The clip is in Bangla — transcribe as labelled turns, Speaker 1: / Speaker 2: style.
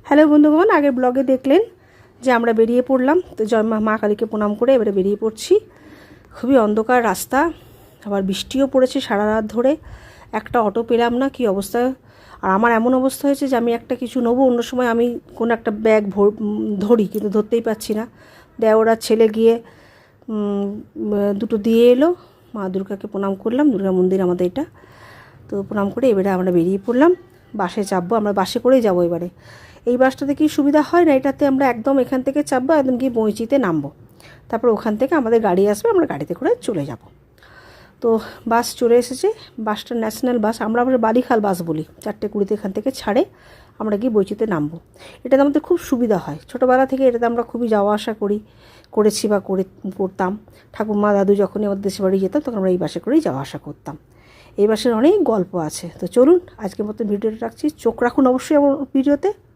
Speaker 1: হ্যালো বন্ধুগণ, আগের ব্লগে দেখলেন যে আমরা বেরিয়ে পড়লাম। তো জয় মা কালীকে প্রণাম করে এবারে বেরিয়ে পড়ছি। খুবই অন্ধকার রাস্তা, আবার বৃষ্টিও পড়েছে সারা রাত ধরে। একটা অটো পেলাম না, কি অবস্থা। আর আমার এমন অবস্থা হয়েছে যে আমি একটা কিছু নেবো, অন্য সময় আমি কোনো একটা ব্যাগ ধরি, কিন্তু ধরতেই পারছি না। দেওরা ছেলে গিয়ে দুটো দিয়ে এলো। মা দুর্গাকে প্রণাম করলাম, দুর্গা মন্দির আমাদের এটা। তো প্রণাম করে এবারে আমরা বেরিয়ে পড়লাম। বাসে চাপবো, আমরা বাসে করেই যাবো এবারে। এই বাসটাতে কি সুবিধা হয় না, এটাতে আমরা একদম এখান থেকে চাপবো, একদম গিয়ে বঁইচিতে নামবো। তারপর ওখান থেকে আমাদের গাড়ি আসবে, আমরা গাড়িতে করে চলে যাব। তো বাস চলে এসেছে। বাসটা ন্যাশনাল বাস, আমরা আবার বালিখাল বাস বলি। 4:20 এখান থেকে ছাড়ে, আমরা গিয়ে বঁইচিতে নামবো। এটাতে আমাদের খুব সুবিধা হয়, ছোটোবেলা থেকে এটাতে আমরা খুবই যাওয়া আসা করেছি বা করতাম। ঠাকুমা দাদু যখনই আমাদের দেশে বাড়ি যেতাম, তখন আমরা এই বাসে করেই যাওয়া আসা করতাম। এই বাসের অনেক গল্প আছে। তো চলুন আজকের মতো ভিডিওটা রাখছি, চোখ রাখুন অবশ্যই আমার ভিডিওতে।